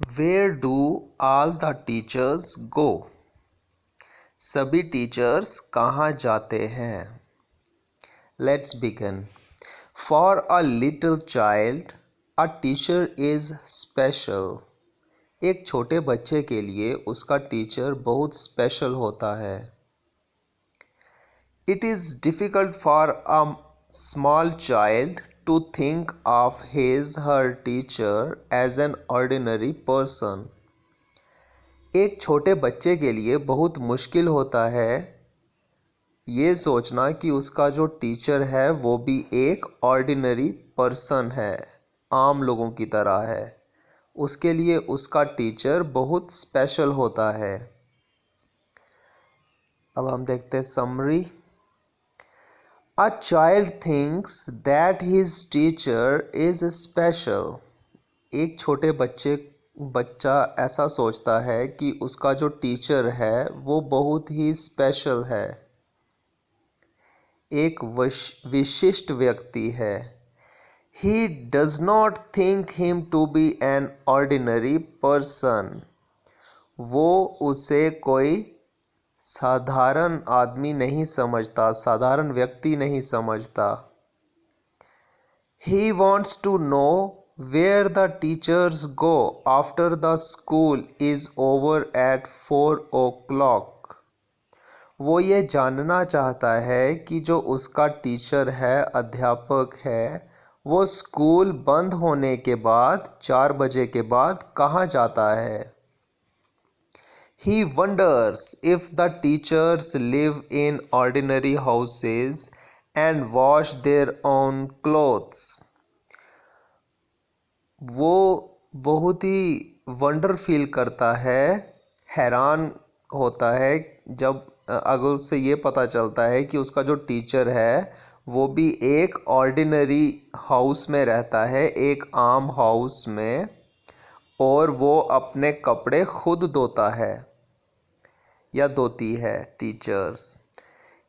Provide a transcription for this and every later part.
Where do all the teachers go? सभी teachers कहाँ जाते हैं? Let's begin. For a little child, a teacher is special. एक छोटे बच्चे के लिए उसका टीचर बहुत स्पेशल होता है. It is difficult for a small child to think of her teacher as an ordinary person. एक छोटे बच्चे के लिए बहुत मुश्किल होता है ये सोचना कि उसका जो टीचर है वो भी एक ऑर्डिनरी पर्सन है, आम लोगों की तरह है. उसके लिए उसका टीचर बहुत स्पेशल होता है. अब हम देखते हैं summary. A child thinks that his teacher is special. एक छोटे बच्चा ऐसा सोचता है कि उसका जो टीचर है वो बहुत ही स्पेशल है, एक विशिष्ट व्यक्ति है. He does not think him to be an ordinary person. वो उसे कोई साधारण आदमी नहीं समझता, साधारण व्यक्ति नहीं समझता. He wants to know where the teachers go after the school is over at 4 o'clock. वो ये जानना चाहता है कि जो उसका टीचर है, अध्यापक है, वो स्कूल बंद होने के बाद 4 बजे के बाद कहाँ जाता है. He wonders if the teachers live in ordinary houses and wash their own clothes. वो बहुत ही वंडर फील करता है, हैरान होता है जब अगर उससे ये पता चलता है कि उसका जो टीचर है वो भी एक ऑर्डिनरी हाउस में रहता है, एक आम हाउस में, और वो अपने कपड़े खुद धोता है या धोती है teachers.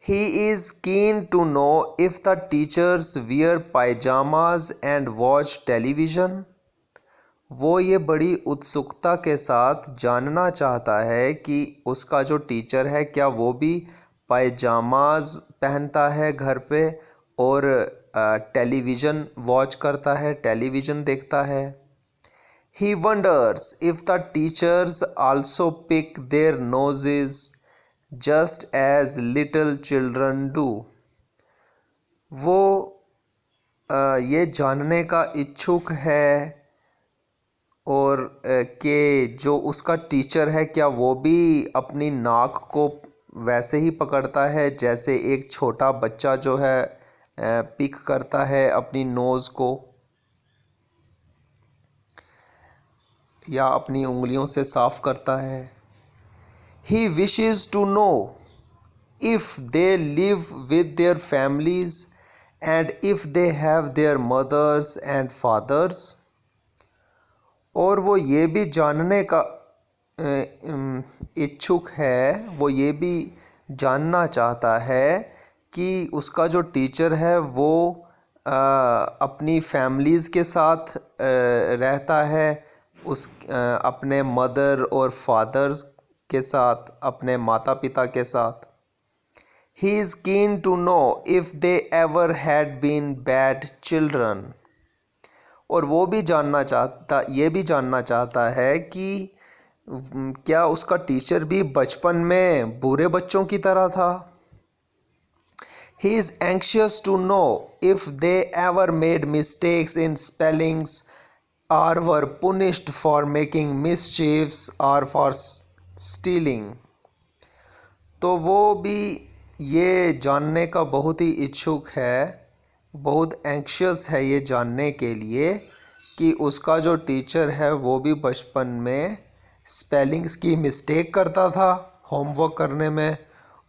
He is keen to know if the teachers wear pajamas and watch television. वो ये बड़ी उत्सुकता के साथ जानना चाहता है कि उसका जो टीचर है क्या वो भी पायजामाज पहनता है घर पे और टेलीविज़न वॉच करता है, टेलीविज़न देखता है. He wonders if the teachers also pick their noses just as little children do. वो ये जानने का इच्छुक है और कि जो उसका टीचर है क्या वो भी अपनी नाक को वैसे ही पकड़ता है जैसे एक छोटा बच्चा जो है पिक करता है अपनी नोज़ को या अपनी उंगलियों से साफ करता है. He wishes to know if they live with their families and if they have their mothers and fathers. और वो ये भी जानने का इच्छुक है, वो ये भी जानना चाहता है कि उसका जो टीचर है वो अपनी फैमिलीज़ के साथ रहता है, अपने मदर और फादर्स के साथ, अपने माता पिता के साथ. He is keen to know if they ever had been bad children. और वो भी ये भी जानना चाहता है कि क्या उसका टीचर भी बचपन में बुरे बच्चों की तरह था. He is anxious to know if they ever made mistakes in spellings or were punished for making mischiefs or for stealing. तो वो भी ये जानने का बहुत ही इच्छुक है, बहुत एंक्शियस है ये जानने के लिए कि उसका जो टीचर है वो भी बचपन में स्पेलिंग्स की मिस्टेक करता था होमवर्क करने में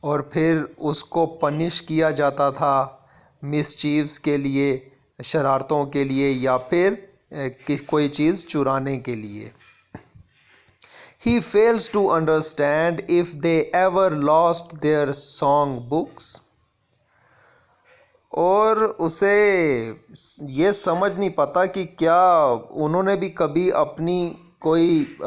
और फिर उसको पनिश किया जाता था मिसचीव्स के लिए, शरारतों के लिए या फिर कोई चीज़ चुराने के लिए. He fails to understand if they ever lost their song books. और उसे ये समझ नहीं पता कि क्या उन्होंने भी कभी अपनी कोई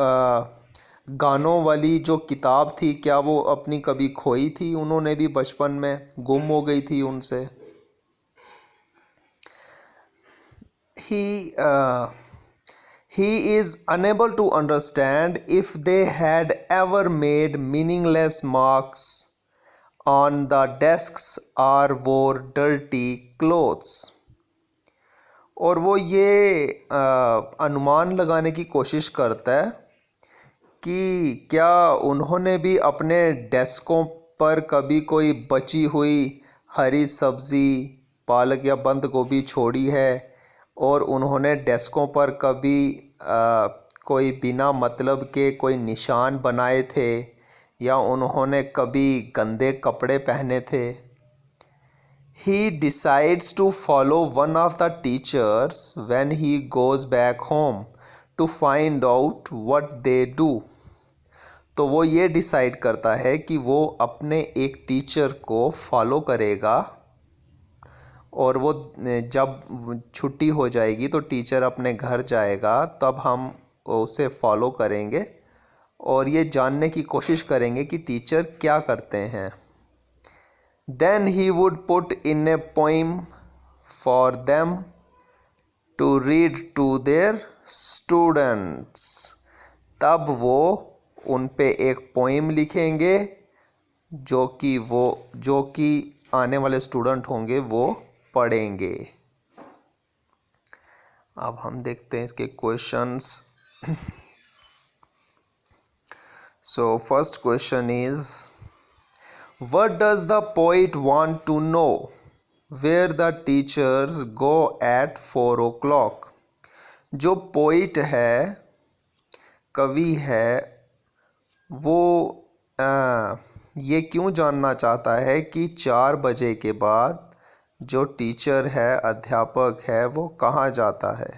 गानों वाली जो किताब थी, क्या वो अपनी कभी खोई थी? उन्होंने भी बचपन में गुम हो गई थी उनसे। He is unable to understand if they had ever made meaningless marks on the desks or wore dirty clothes. और वो ये अनुमान लगाने की कोशिश करता है कि क्या उन्होंने भी अपने डेस्कों पर कभी कोई बची हुई हरी सब्ज़ी, पालक या बंद गोभी छोड़ी है, और उन्होंने डेस्कों पर कभी कोई बिना मतलब के कोई निशान बनाए थे, या उन्होंने कभी गंदे कपड़े पहने थे। He decides to follow one of the teachers when he goes back home to find out what they do. तो वो ये डिसाइड करता है कि वो अपने एक टीचर को फॉलो करेगा, और वो जब छुट्टी हो जाएगी तो टीचर अपने घर जाएगा, तब हम उसे फॉलो करेंगे और ये जानने की कोशिश करेंगे कि टीचर क्या करते हैं। Then he would put in a poem for them to read to their students. तब वो उन पे एक पोइम लिखेंगे जो कि आने वाले स्टूडेंट होंगे वो पढ़ेंगे। अब हम देखते हैं इसके questions. So first question is, what does the poet want to know where the teachers go at 4 o'clock? जो पोइट है, कवि है, वो ये क्यों जानना चाहता है कि 4 बजे के बाद जो टीचर है, अध्यापक है, वो कहाँ जाता है?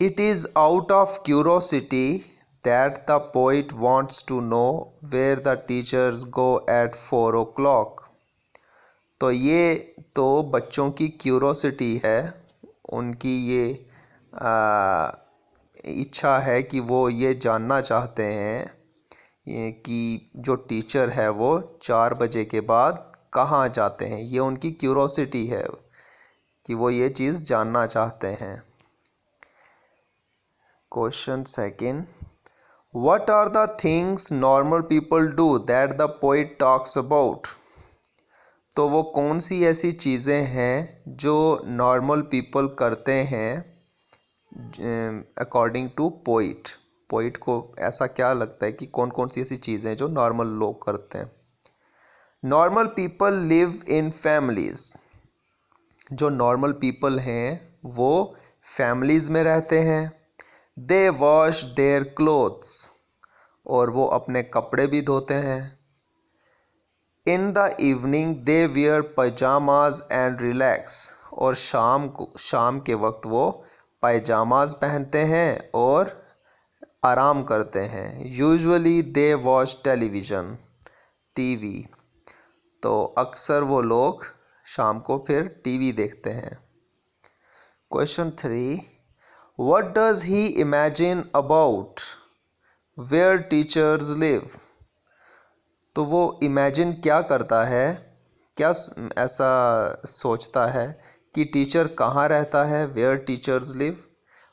It is out of curiosity that the poet wants to know where the teachers go at 4 o'clock. तो ये तो बच्चों की क्यूरोसिटी है, उनकी ये इच्छा है कि वो ये जानना चाहते हैं कि जो टीचर है वो 4 बजे के बाद कहाँ जाते हैं। ये उनकी क्यूरोसिटी है कि वो ये चीज़ जानना चाहते हैं। Question second, What are the things normal people do that the poet talks about? तो वो कौन सी ऐसी चीज़ें हैं जो नॉर्मल पीपल करते हैं अकॉर्डिंग टू पोइट? पोइट को ऐसा क्या लगता है कि कौन कौन सी ऐसी चीज़ें हैं जो नॉर्मल लोग करते हैं? Normal people live in families. जो नॉर्मल पीपल हैं वो फैमिलीज़ में रहते हैं। दे वॉश देयर क्लोथ्स, और वो अपने कपड़े भी धोते हैं। In the evening they wear pyjamas and relax, और शाम के वक्त वो पैजामाज पहनते हैं और आराम करते हैं। Usually they watch television, TV. तो अक्सर वो लोग शाम को फिर टीवी देखते हैं। Question 3, What does he imagine about where teachers live? तो वो इमेजिन क्या करता है, क्या ऐसा सोचता है कि टीचर कहाँ रहता है? where teachers live.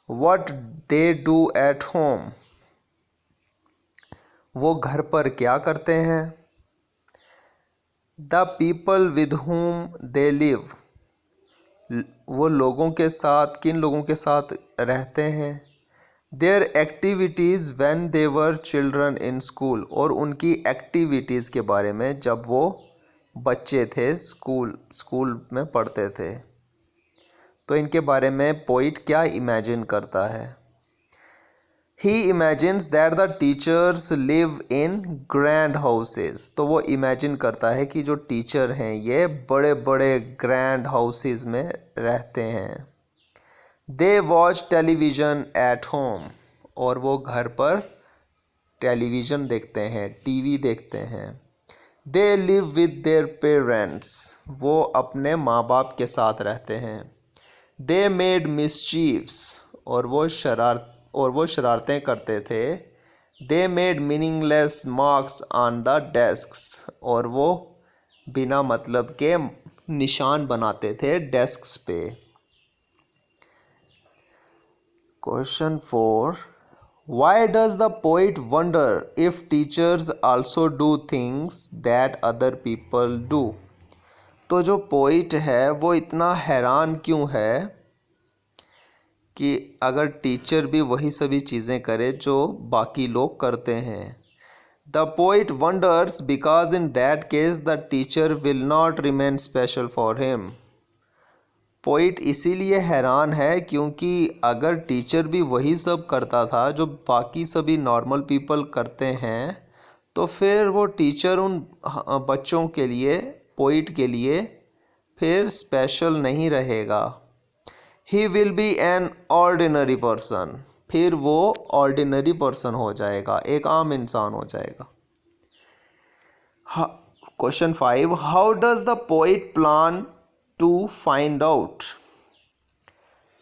What they do at home? वो घर पर क्या करते हैं? The people with whom they live. वो लोगों के साथ, किन लोगों के साथ रहते हैं? Their activities when they were children in school, और उनकी एक्टिविटीज़ के बारे में जब वो बच्चे थे, स्कूल में पढ़ते थे। तो इनके बारे में पोइट क्या इमेजिन करता है? He imagines that the teachers live in grand houses. तो वो इमेजिन करता है कि जो टीचर हैं ये बड़े बड़े ग्रैंड हाउसेस में रहते हैं। They watch television at home, और वो घर पर टेलीविज़न देखते हैं, टीवी देखते हैं। They live with their parents. वो अपने माँ बाप के साथ रहते हैं। They made mischiefs, और वो और वो शरारतें करते थे। They made meaningless marks on the desks, और वो बिना मतलब के निशान बनाते थे डेस्क्स पे। Question 4, why does the poet wonder if teachers also do things that other people do. तो जो पोइट है वो इतना हैरान क्यों है कि अगर टीचर भी वही सभी चीज़ें करे जो बाकी लोग करते हैं। The poet wonders because in that case the teacher will not remain special for him. Poet इसीलिए हैरान है क्योंकि अगर टीचर भी वही सब करता था जो बाकी सभी नॉर्मल पीपल करते हैं, तो फिर वो टीचर उन बच्चों के लिए, पोइट के लिए फिर स्पेशल नहीं रहेगा। He will be an ordinary person, फिर वो ऑर्डिनरी पर्सन हो जाएगा, एक आम इंसान हो जाएगा। Question 5, how does the poet plan to find out.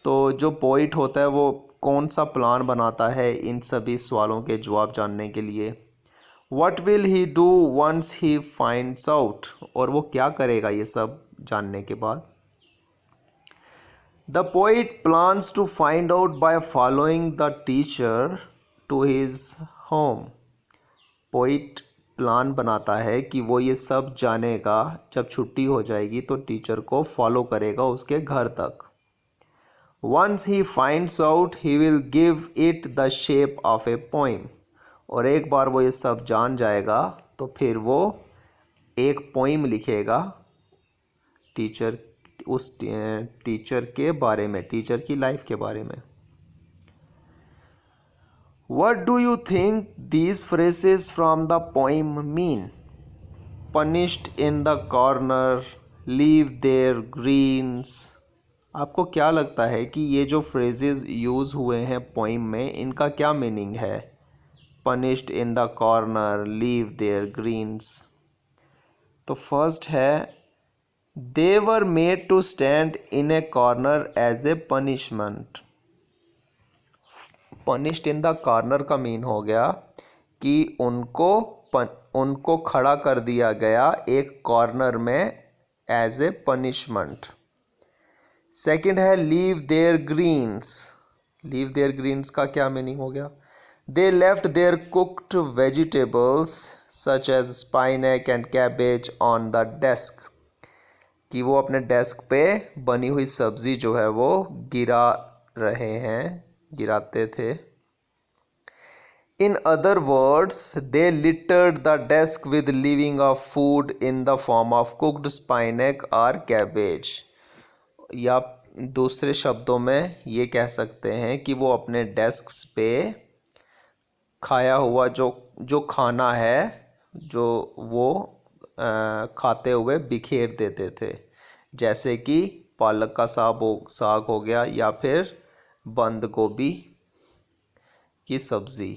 तो जो पोइट होता है वो कौन सा प्लान बनाता है इन सभी सवालों के जवाब जानने के लिए। What will he do once he finds out, और वो क्या करेगा ये सब जानने के बाद। The poet plans to find out by following the teacher to his home. Poet plan बनाता है कि वो ये सब जानेगा जब छुट्टी हो जाएगी तो टीचर को फॉलो करेगा उसके घर तक। Once he finds out he will give it the shape of a poem, और एक बार वो ये सब जान जाएगा तो फिर वो एक पोइम लिखेगा टीचर, उस टीचर के बारे में, टीचर की लाइफ के बारे में। What do you think these phrases from the poem mean? Punished in the corner, leave their greens. आपको क्या लगता है कि ये जो phrases यूज़ हुए हैं पोइम में, इनका क्या मीनिंग है। Punished in the corner, leave their greens. तो फर्स्ट है, they were made to stand in a corner as a punishment. Punished in the corner का मीन हो गया कि उनको खड़ा कर दिया गया एक कॉर्नर में एज ए पनिशमेंट। सेकंड है leave their greens. Leave their greens का क्या मीनिंग हो गया। They left their cooked vegetables such as spinach and cabbage on the desk, कि वो अपने डेस्क पे बनी हुई सब्जी जो है वो गिराते थे। In other words they littered the desk with leaving of food in the form of cooked spinach और कैबेज। या दूसरे शब्दों में ये कह सकते हैं कि वो अपने डेस्क्स पे खाया हुआ जो खाना है जो वो खाते हुए बिखेर देते थे, जैसे कि पालक का साग हो गया या फिर बंद गोभी की सब्ज़ी।